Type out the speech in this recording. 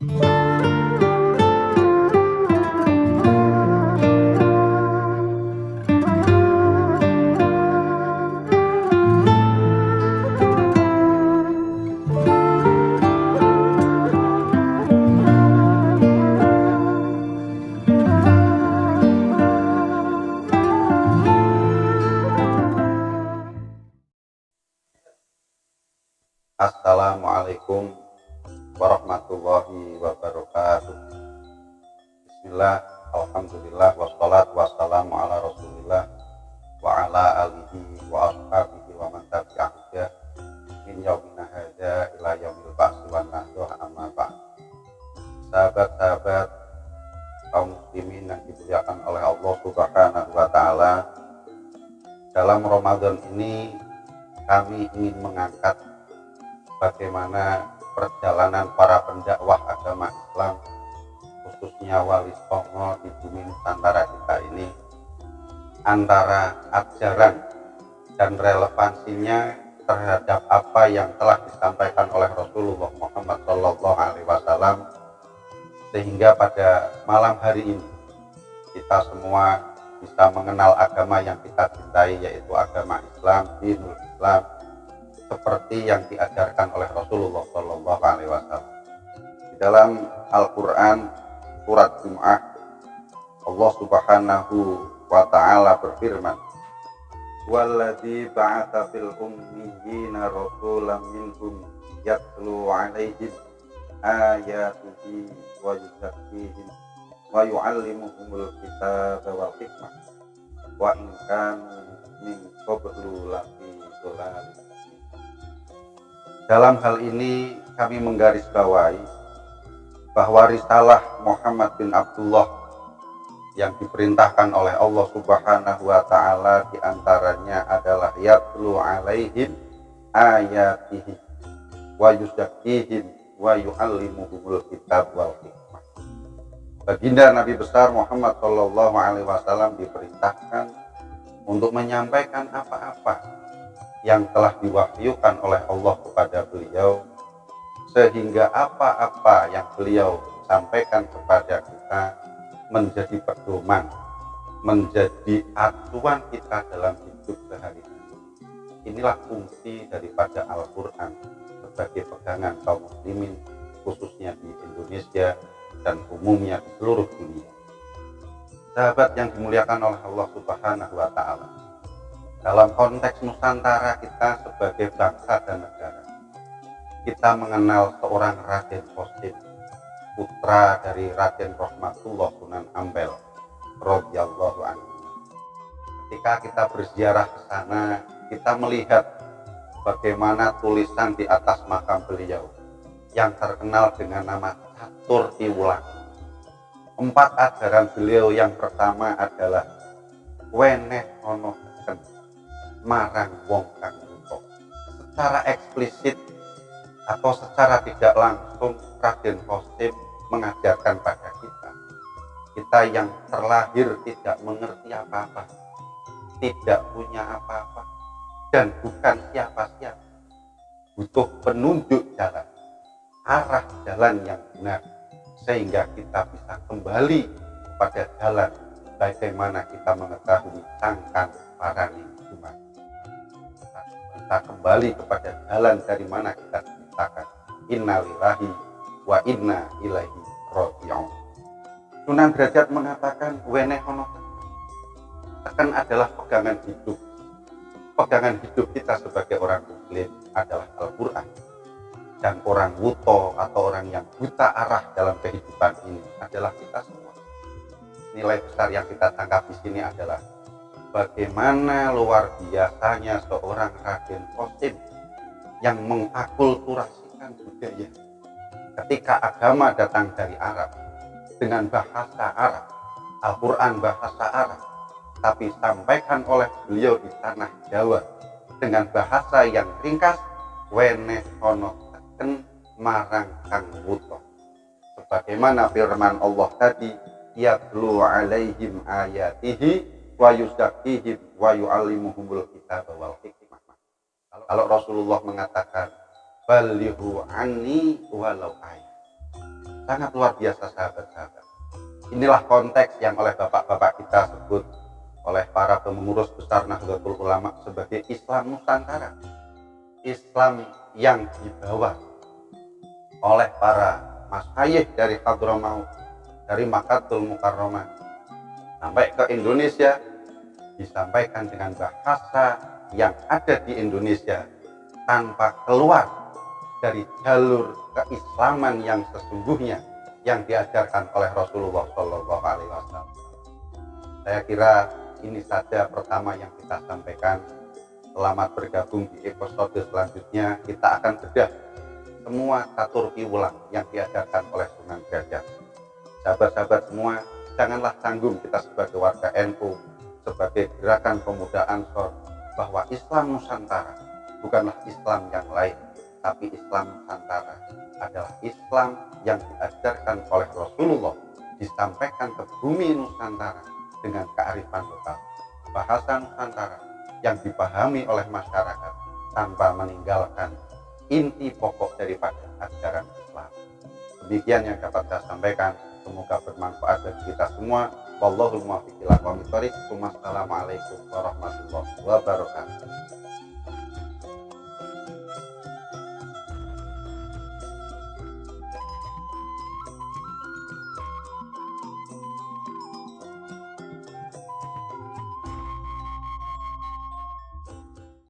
Assalamualaikum warahmatullahi wabarakatuh. Bismillah, alhamdulillah, wassalatu wassalamu ala rasulillah wa ala alihi wa ashabihi wa man tabi'ahudha min yaumina hadza ila yaumil ba'tsi wan nahdoh amma ba'd. Sahabat-sahabat kaum muslimin yang dimuliakan oleh Allah Subhanahu wa taala, dalam Ramadan ini kami ingin mengangkat bagaimana perjalanan para pendakwah agama Islam, khususnya Wali Songo di bumi Nusantara kita ini, antara ajaran dan relevansinya terhadap apa yang telah disampaikan oleh Rasulullah Muhammad SAW, sehingga pada malam hari ini kita semua bisa mengenal agama yang kita cintai, yaitu agama Islam, dinul Islam, seperti yang diajarkan oleh Rasulullah SAW. Di dalam Al-Quran surat Jum'ah, Allah Subhanahu wa ta'ala berfirman, "Walladzi ba'atsa fil ummiyina rasulan minhum yatlu 'alaihim ayatihi wa yuzakkihim wa yu'allimuhumul kitaba wal hikmah wa in kanu min qablu lafi dhalalin." Dalam hal ini kami menggarisbawahi bahwa risalah Muhammad bin Abdullah yang diperintahkan oleh Allah Subhanahu wa ta'ala diantaranya adalah yatlu 'alaihim ayatihi wa yuzakkihim wa yu'allimuhumul kitab wal hikmah. Baginda Nabi besar Muhammad SAW diperintahkan untuk menyampaikan apa-apa yang telah diwahyukan oleh Allah kepada beliau, sehingga apa-apa yang beliau sampaikan kepada kita menjadi pedoman, menjadi acuan kita dalam hidup sehari-hari. Inilah fungsi daripada Al-Quran sebagai pegangan kaum muslimin, khususnya di Indonesia dan umumnya di seluruh dunia. Sahabat yang dimuliakan oleh Allah Subhanahu wa ta'ala, dalam konteks Nusantara kita sebagai bangsa dan negara, kita mengenal seorang Raden Qasim, putra dari Raden Rahmatullah Sunan Ampel radhiyallahu anhu. Ketika kita berziarah ke sana, kita melihat bagaimana tulisan di atas makam beliau yang terkenal dengan nama Catur Tiwulang. 4 ajaran beliau yang pertama adalah weneh ono marang wong kang buta. Secara eksplisit atau secara tidak langsung, Raden Qasim mengajarkan pada kita yang terlahir tidak mengerti apa-apa, tidak punya apa-apa, dan bukan siapa-siapa, butuh penunjuk jalan, arah jalan yang benar, sehingga kita bisa kembali pada jalan bagaimana kita mengetahui sangkan parani Jumat. Kita kembali kepada jalan dari mana kita diciptakan. Innalillahi wa inna ilaihi raji'un. Sunan Derajat mengatakan weneh ono teken adalah pegangan hidup. Pegangan hidup kita sebagai orang muslim adalah Al-Quran. Dan orang wuto atau orang yang buta arah dalam kehidupan ini adalah kita semua. Nilai besar yang kita tangkap di sini adalah bagaimana luar biasanya seorang Raden Qasim yang mengakulturasikan budaya. Ketika agama datang dari Arab dengan bahasa Arab, Al-Quran bahasa Arab, tapi sampaikan oleh beliau di tanah Jawa dengan bahasa yang ringkas, weneh ono teken marang kang wuto. Sebagaimana firman Allah tadi, yatlu 'alaihim ayatihi wa yuzakkihim wa yu'allimuhumul kitaba wal hikmah. Kalau Rasulullah mengatakan balighu anni walau ayat, sangat luar biasa sahabat-sahabat. Inilah konteks yang oleh bapak-bapak kita sebut oleh para pengurus besar Nahdlatul Ulama sebagai Islam Nusantara. Islam yang dibawa oleh para masyayikh dari Hadramaut, dari Makkatul Mukarramah sampai ke Indonesia, disampaikan dengan bahasa yang ada di Indonesia tanpa keluar dari jalur keislaman yang sesungguhnya yang diajarkan oleh Rasulullah Shallallahu Alaihi Wasallam. Saya kira ini saja pertama yang kita sampaikan. Selamat bergabung di episode selanjutnya. Kita akan bedah semua taturki ulang yang diajarkan oleh Sunan Gajah. Sahabat-sahabat semua, janganlah tanggung kita sebagai warga NU, sebagai gerakan pemuda Ansor, bahwa Islam Nusantara bukanlah Islam yang lain, tapi Islam Nusantara adalah Islam yang diajarkan oleh Rasulullah, disampaikan ke bumi Nusantara dengan kearifan lokal, bahasa Nusantara yang dipahami oleh masyarakat tanpa meninggalkan inti pokok daripada ajaran Islam. Demikian yang dapat saya sampaikan, semoga bermanfaat bagi kita semua. Wallahul muwaffiq ila aqwamit thoriq. Wassalamualaikum warahmatullahi wabarakatuh.